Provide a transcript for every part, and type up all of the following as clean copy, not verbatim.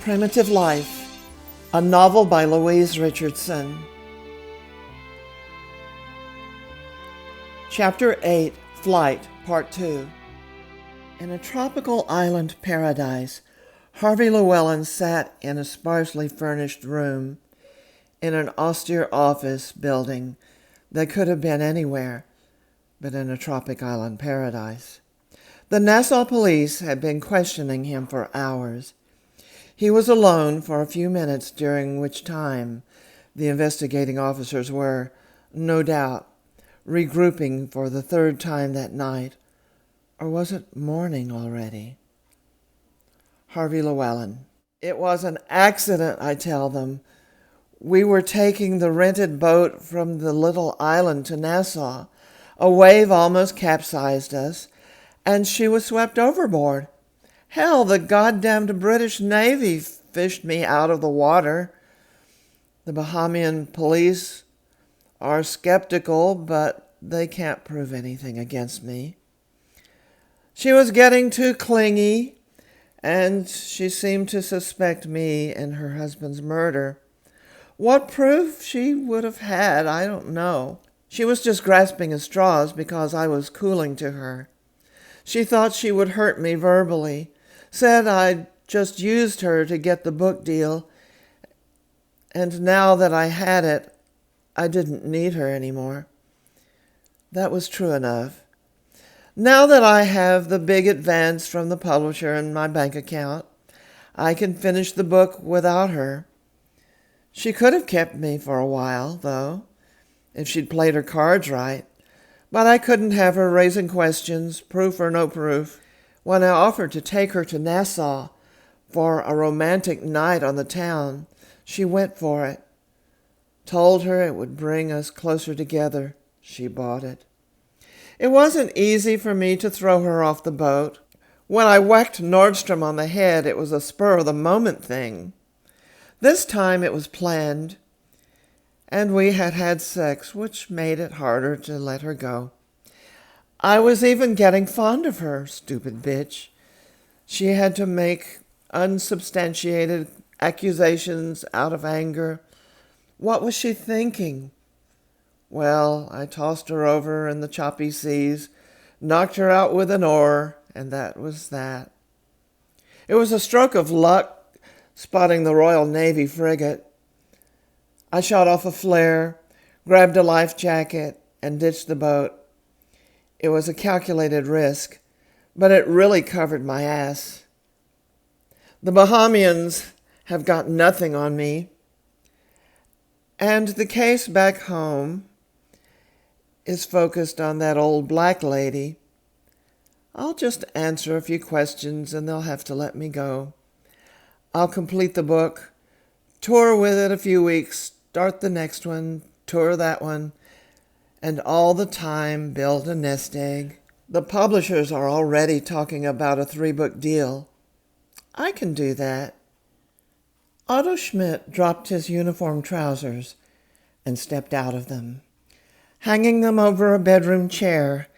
Primitive Life, a novel by Louise Richardson. Chapter 8, Flight, Part 2. In a tropical island paradise, Harvey Llewellyn sat in a sparsely furnished room in an austere office building that could have been anywhere but in a tropic island paradise. The Nassau police had been questioning him for hours. He was alone for a few minutes, during which time the investigating officers were, no doubt, regrouping for the third time that night. Or was it morning already? Harvey Llewellyn. It was an accident, I tell them. We were taking the rented boat from the little island to Nassau. A wave almost capsized us, and she was swept overboard. Hell, the goddamned British Navy fished me out of the water. The Bahamian police are skeptical, but they can't prove anything against me. She was getting too clingy, and she seemed to suspect me in her husband's murder. What proof she would have had, I don't know. She was just grasping at straws because I was cooling to her. She thought she would hurt me verbally, said I'd just used her to get the book deal, and now that I had it, I didn't need her anymore. That was true enough. Now that I have the big advance from the publisher in my bank account, I can finish the book without her. She could have kept me for a while, though, if she'd played her cards right, but I couldn't have her raising questions, proof or no proof. When I offered to take her to Nassau for a romantic night on the town, she went for it. Told her it would bring us closer together. She bought it. It wasn't easy for me to throw her off the boat. When I whacked Nordstrom on the head, it was a spur-of-the-moment thing. This time it was planned, and we had had sex, which made it harder to let her go. I was even getting fond of her, stupid bitch. She had to make unsubstantiated accusations out of anger. What was she thinking? Well, I tossed her over in the choppy seas, knocked her out with an oar, and that was that. It was a stroke of luck spotting the Royal Navy frigate. I shot off a flare, grabbed a life jacket, and ditched the boat. It was a calculated risk, but it really covered my ass. The Bahamians have got nothing on me, and the case back home is focused on that old black lady. I'll just answer a few questions and they'll have to let me go. I'll complete the book, tour with it a few weeks, start the next one, tour that one, and all the time build a nest egg. The publishers are already talking about a 3-book deal. I can do that. Otto Schmidt dropped his uniform trousers and stepped out of them. Hanging them over a bedroom chair,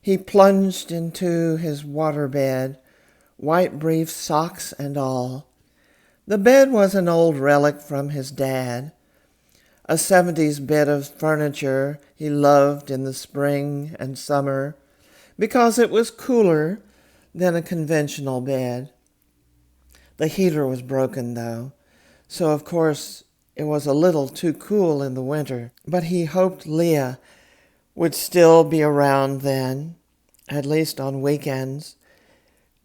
he plunged into his waterbed, white briefs, socks, and all. The bed was an old relic from his dad, a 70s bit of furniture he loved in the spring and summer because it was cooler than a conventional bed. The heater was broken, though, so of course it was a little too cool in the winter, but he hoped Leah would still be around then, at least on weekends,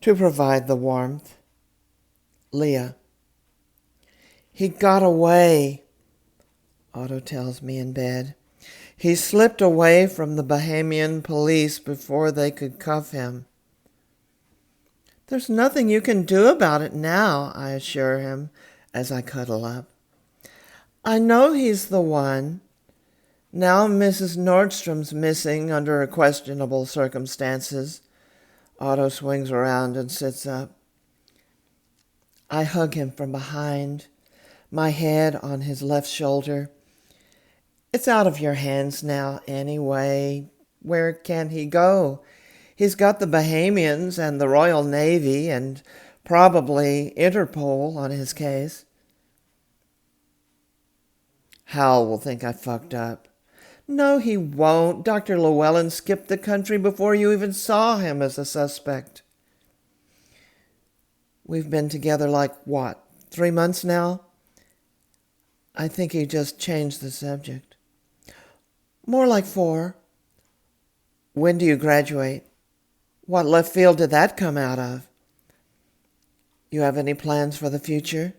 to provide the warmth. Leah. He got away, Otto tells me in bed. He slipped away from the Bahamian police before they could cuff him. There's nothing you can do about it now, I assure him as I cuddle up. I know he's the one. Now Mrs. Nordstrom's missing under questionable circumstances. Otto swings around and sits up. I hug him from behind, my head on his left shoulder. It's out of your hands now, anyway. Where can he go? He's got the Bahamians and the Royal Navy and Probably Interpol on his case. Hal will think I fucked up. No, he won't. Dr. Llewellyn skipped the country before you even saw him as a suspect. We've been together like, 3 months now? I think he just changed the subject. More like 4. When do you graduate? What left field did that come out of? You have any plans for the future?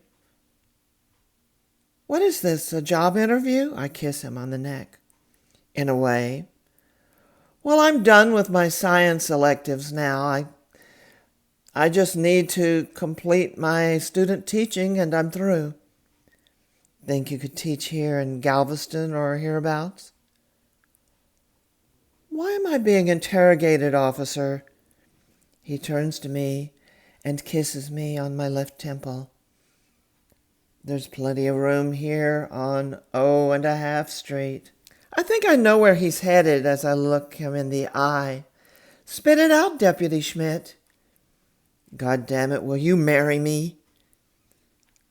What is this, a job interview? I kiss him on the neck. In a way. Well, I'm done with my science electives now. I just need to complete my student teaching and I'm through. Think you could teach here in Galveston or hereabouts? Why am I being interrogated, officer? He turns to me and kisses me on my left temple. There's plenty of room here on O&a-Half Street. I think I know where he's headed as I look him in the eye. Spit it out, Deputy Schmidt. God damn it, will you marry me?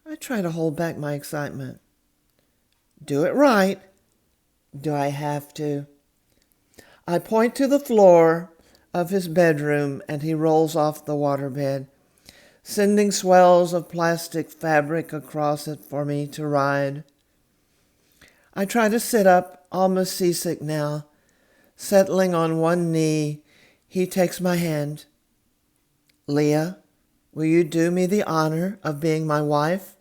I try to hold back my excitement. Do it right. Do I have to? I point to the floor of his bedroom and he rolls off the waterbed, sending swells of plastic fabric across it for me to ride. I try to sit up, almost seasick now. Settling on one knee, he takes my hand. Leah, will you do me the honor of being my wife?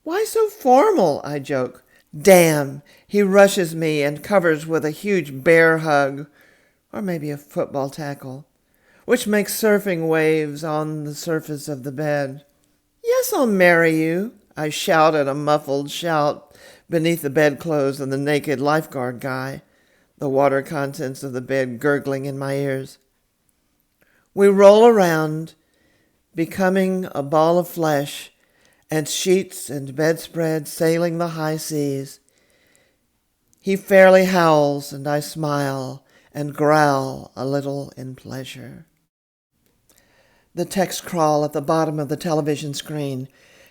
Why so formal? I joke. Damn, he rushes me and covers with a huge bear hug, or maybe a football tackle, which makes surfing waves on the surface of the bed. Yes, I'll marry you, I shout at a muffled shout beneath the bedclothes and the naked lifeguard guy, the water contents of the bed gurgling in my ears. We roll around, becoming a ball of flesh, and sheets and bedspread sailing the high seas. He fairly howls, and I smile and growl a little in pleasure. The text crawl at the bottom of the television screen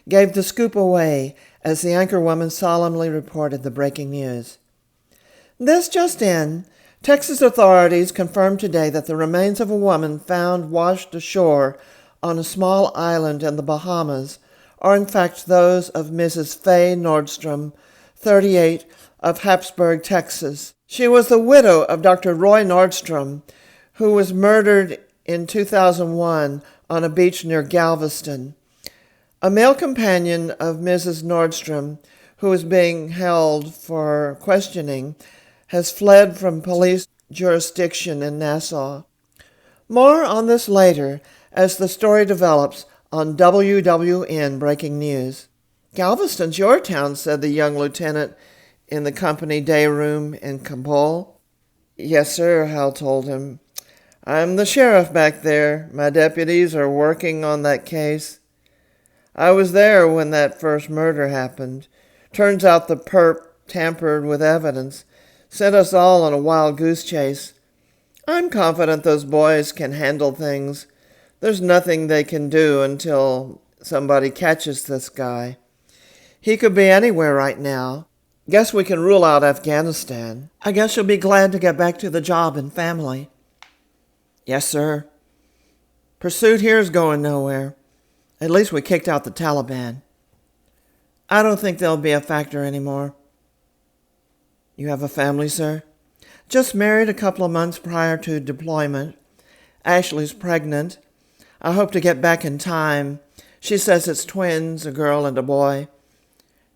gave the scoop away as the anchorwoman solemnly reported the breaking news. This just in. Texas authorities confirmed today that the remains of a woman found washed ashore on a small island in the Bahamas are in fact those of Mrs. Faye Nordstrom, 38, of Habsburg, Texas. She was the widow of Dr. Roy Nordstrom, who was murdered in 2001 on a beach near Galveston. A male companion of Mrs. Nordstrom, who is being held for questioning, has fled from police jurisdiction in Nassau. More on this later as the story develops on WWN Breaking News. Galveston's your town, said the young lieutenant in the company day room in Kabul. Yes, sir, Hal told him. I'm the sheriff back there. My deputies are working on that case. I was there when that first murder happened. Turns out the perp tampered with evidence, sent us all on a wild goose chase. I'm confident those boys can handle things. There's nothing they can do until somebody catches this guy. He could be anywhere right now. Guess we can rule out Afghanistan. I guess you'll be glad to get back to the job and family. Yes, sir. Pursuit here's going nowhere. At least we kicked out the Taliban. I don't think they'll be a factor anymore. You have a family, sir? Just married a couple of months prior to deployment. Ashley's pregnant. I hope to get back in time. She says it's twins, a girl and a boy.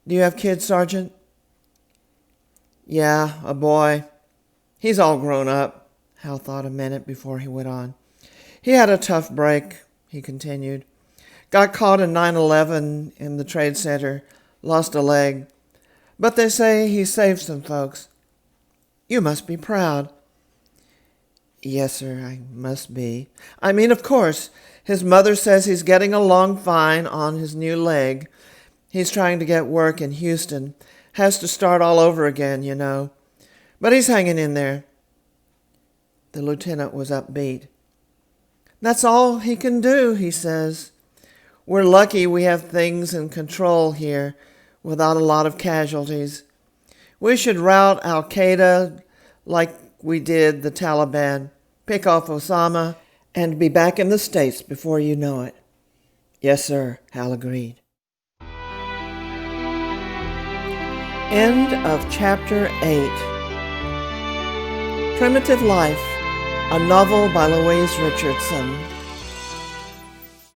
Do you have kids, Sergeant? Yeah, a boy. He's all grown up. Hal thought a minute before he went on. He had a tough break, he continued. Got caught in 9/11 in the Trade Center. Lost a leg. But they say he saved some folks. You must be proud. Yes, sir, I must be. I mean, of course. His mother says he's getting along fine on his new leg. He's trying to get work in Houston. Has to start all over again, you know. But he's hanging in there. The lieutenant was upbeat. That's all he can do, he says. We're lucky we have things in control here without a lot of casualties. We should rout Al-Qaeda like we did the Taliban, pick off Osama, and be back in the States before you know it. Yes, sir, Hal agreed. End of Chapter 8. Primitive Life, a novel by Louise Richardson.